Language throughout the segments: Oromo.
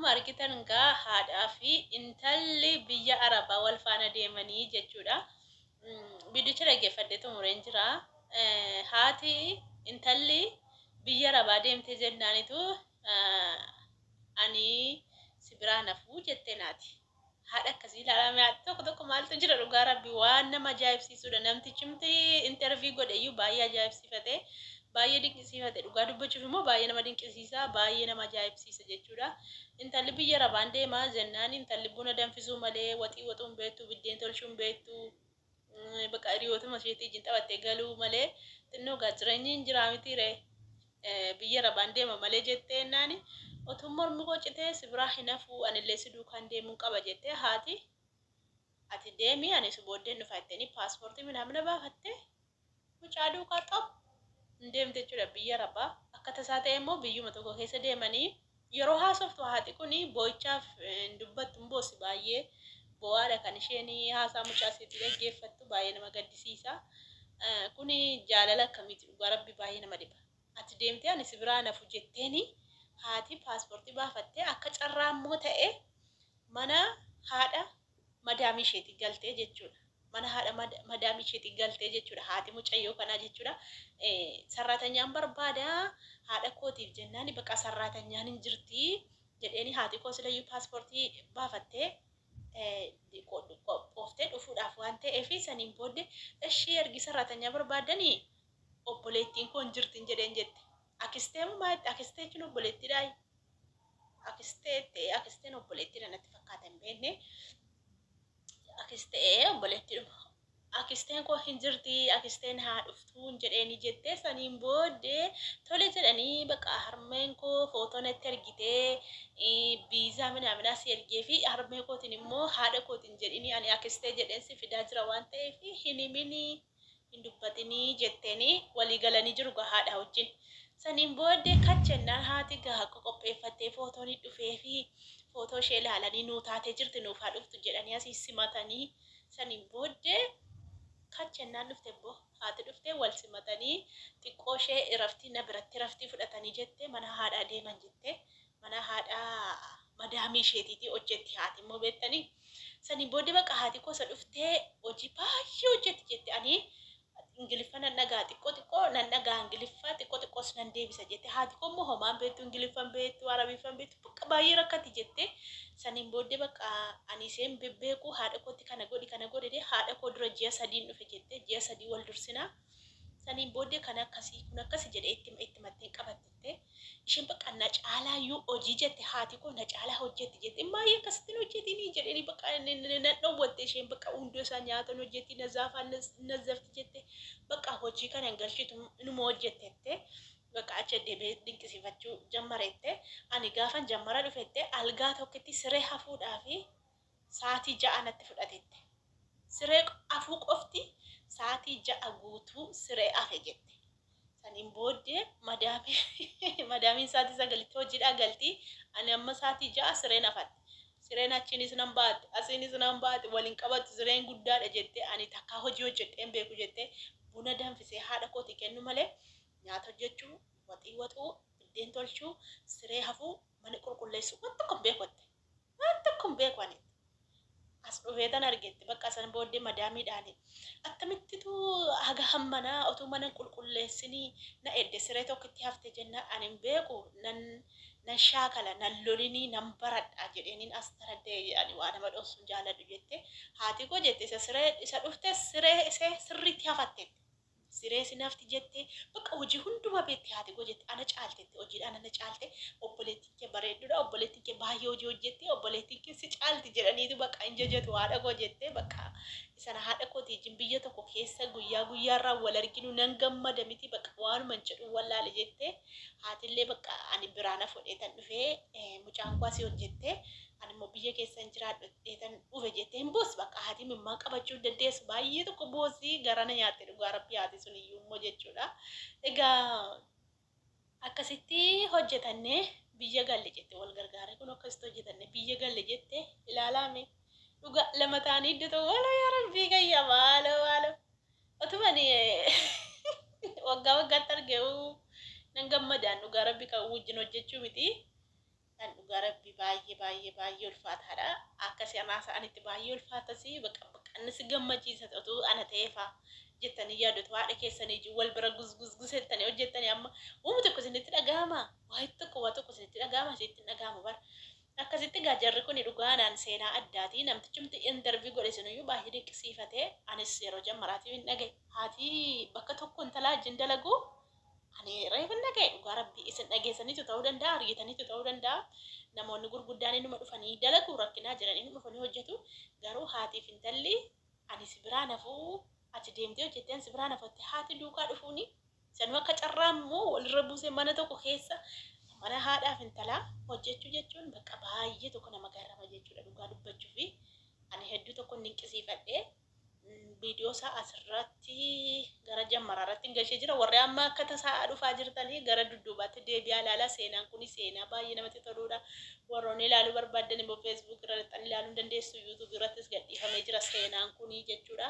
akkuma argitan egaa haadhaa fi intalli biyya Arabaa wal faana deemanii jechuudha. Bidicha dhaggeeffadhee xumureen jira. Haati intalli biyya Arabaa deemtee jennaanitu ani si biraa nafuu jettee naati. Haadha akkasii ilaalamee tokko tokko maaltu jira dhugaa rabbi waan nama ajaa'ibsiisudha. Namtichimti intervii godheyyuu baay'ee ajaa'ibsiifate. Baay'ee dinqisiifate dhugaa dubbachuuf immoo baay'ee nama dinqisiisa baay'ee nama ajaa'ibsiisa jechuudha. Intalli biyya Arabaan deemaa jennaan intalli buna danfisuu malee waxii waxuun beektu biddeen tolchuun beektu bakka hiriyootuma isheetii wajjin taphattee galuu malee xinnoo jireenyi hin jiraa mitiire biyya Arabaan deema malee jettee naani otuun mormi qocitee si biraa hin hafuu anillee si duukaan deemuun qaba jettee haati ati deemii ani si booddeen dhufattanii paaspoortii midhaamna baafattee mucaa duukaa xabu. Deemte jechuudha biyya Arabaa akka tasaa ta'e immoo biyyuma tokko keessa deemanii yeroo haasoftu haati kuni boo'ichaaf dubbattu boossi baay'ee bo'aadha kan isheen haasaa mucaa isiitti dhaggeeffattu baay'ee nama gaddisiisa. Kuni jaalala akkamiiti dhugaa rabbi baay'ee nama dhiba. Ati deemtee ani si biraa nafu jetteeni haati paaspoortii baafattee akka carraa immoo ta'e mana haadha madaamii isheetti galtee jechuudha. Mana haadha madaamii isheetti galtee jechuudha. Haati mucayyoo kanaa jechuudha. Sarratanyaan barbaada haadha kootiif jennaan bakka sarratanyaan hin jirti jedheeni haati koo silayyuu paaspoortii baafattee qophoftee dhufuudhaaf waan ta'eef saniin booddee ishee ergi sarratanyaa barbaadanii obboleettiin koo hin jirtin jedheen jette. Akisteemu maalitti akistee jechuun obboleettiidhaa? Akisteen obboleettiidha natti fakkaata hin beekne. Akistee obboleettiidhuma. Akisteen koo hin jirti akisteen haa dhuftuun jedheeni jettee saniin booddee tole jedhanii bakka harmeen koo footoo natti argitee biizaa midhaamina si ergee fi harmee kootiin immoo haadha kootiin jedhini ani akistee jedheen si fidaa jira waan ta'eef hin himini hin dubbatinii jetteeni walii galanii jiru haadha wajjin. Saniin booddee kachennaan haati gahaa qopheeffattee footoon dhufee fi footoo ishee ilaalanii nuu taatee jirti nuuf haa dhuftu jedhanii asii simatanii saniin booddee kachennaan dhufte boo haati dhuftee wal simatanii xiqqoo ishee iraftii na biratti iraftii fudhatanii jettee mana haadhaa deeman jettee mana haadhaa madaamii isheetiitii hojjetti haati immoo beektanii saniin booddee bakka haati kosa dhuftee hojii baay'ee hojjetti jette ani ingiliffa nan dhagaa xiqqoo nan dhagaa ingiliffa xiqqoos nan deebisa jette haati koo immoo homaan beektu ingiliffan beektu arabiffan beektu bakka baay'ee rakkatti jette saniin booddee bakka ani isheen beeku haadha kootti kana godhi haadha koo dura ji'a 3 dhufe jette ji'a 3 wal dursinaa saniin booddee kan akkasi jedhee itti mattee qabatte isheen bakka na caalaayyuu hojii jette haati koo na caalaa hojjetti jette baay'ee akkasitti hojjetini jedheni bakka na dhowwatte isheen bakka hundee isaa nyaatan hojjetti na zaafaan na zafti jette bakka hojii kana galchitu numa hojjettette bakka achi deebee dinqisiifachuu jammarette ani gaafan jammara dhufette algaa tokkotti siree hafuudhaaf sa'aatii 6 natti fudhatette siree afuu qofti sa'aatii 6 guutuu siree hafe jette saniin booddee madaamiin sa'aatii 9 hojiidhaa galti ani amma sa'aatii 6 sireen hafatte sireen achiinis nan baate asiinis nan baate waliin qabatu sireen guddaadha jette ani takkaa hojii hojjedheen beeku jette buna danfisee haadha kooti kennu malee nyaata hojjechuu waxii waxuu biddeen tolchuu siree hafuu mana qulqulleessuu waan tokko hin beeku ani as dhufeetan argetti bakka san booddee madaamiidhaani akkamittitu haga hammanaa otuu mana qulqulleessinii na edde siree tokkotti hafte jenna ani hin beeku nan shaakala nan lolinii nan baradha jedheeniin as taraddee ani waa nama dhoofsuun jaaladhu jette haati koo jette isa dhufte siree sirriitti hafatte siree sinafti jette bakka hojii hundumaa beetti haati koo jette ana caaltetti hojiidhaan ana caalte obboleettiin kee bareedduudha obboleettiin kee baay'ee hojii hojjette obboleettiin kee si caalti jedhaniitu bakka hin jajatu haadha koo jette bakka isana haadha kootiin biyya tokko keessa guyyaarraa wal arginu nan gammada miti bakka waanuma hin jedhu wallaale jette haatillee bakka ani biraana fudheetan dhufee mucaan kwaasii hojjette ani immoo biyya keessa hin jiraadhu dheetan dhufe jettee hin boos bakka haati mimmaa qabachuu dandeessu baay'ee tokko boosii garana nyaatte dhugaa rabbi haati sun iyyuu immoo jechuudha. Egaa akkasitti hojjetanne biyya galle jette wal gargaare kun akkasitti hojjetanne biyya galle jette ilaalaame dhuga lama ta'anii iddoo wala yaa rabbii gayya maalo otuma ni waggaatti argeewu nan gammadaan dhugaa rabbi kan wajjin hojjechuu miti kan dhugaa rabbi baay'ee ulfaataadha. Akkasii anaasa anitti baay'ee ulfaatasi bakka inni si gammachiisa ta'u ana ta'eefa jettanii yaadatu haadha keessanii wal bira gusgusettanii hojjettanii amma uumu tokko isinitti dhagahama waa tokko isinitti dhagahama isitti dhagahama bara. Akkasitti gaajarri kun dhugaadhaan seenaa addaati namtichumti interview godhe siniyyuu baay'ee dinqisiifatee anis yeroo jammaraatiif hin dhagaye haati bakka tokko intalaa wajjin dalagu ani reefu hin dhagaye dhugaa rabbii isin dhageessaniitu ta'uu danda'a argitaniitu ta'uu danda'a namoonni gurguddaan inuma dhufanii dalagu rakkinaa jiran inuma dhufanii hojjetu garuu haatiif intalli ani si biraa nafuu ati deemtee hojjetteen si biraa nafutti haati duukaa dhufuuni sanuma akka carraammoo walirra buusee mana tokko keessa mana haadhaaf intalaa hojjechuu jechuun bakka baay'ee tokko nama garama jechuudha dhugaa dubbachuu fi ani hedduu tokko dinqisiifadhee viidiyoo isaa asirratti gara jammaraarratti gashee jira warri amma akka tasaa dhufaa jirtanii gara dudduubaatti deebi'aa ilaalaa seenaan kun seenaa baay'ee namatti toludha warroonni ilaaluu barbaadan immoo feesbuuk irratti ilaaluu dandeessu yuutuub irrattis gadhiifamee jira seenaan kun jechuudha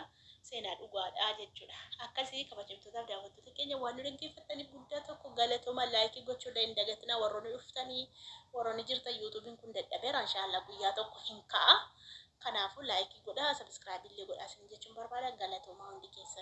seenaa dhugaadhaa jechuudha akkasii kabajamtootaaf daawwattoota keenya waan nu dhaggeeffataniif guddaa tokko galatooma laayikii gochuudha hin dagatinaa warroonni dhuftanii warroonni jirtan yuutuubiin kun dadhabeera inshaallah guyyaa tokko hin ka'a kanaafuu laayikii godhaa sabiskiraayib illee godhaa isin jechuun barbaada galatooma hundi keessan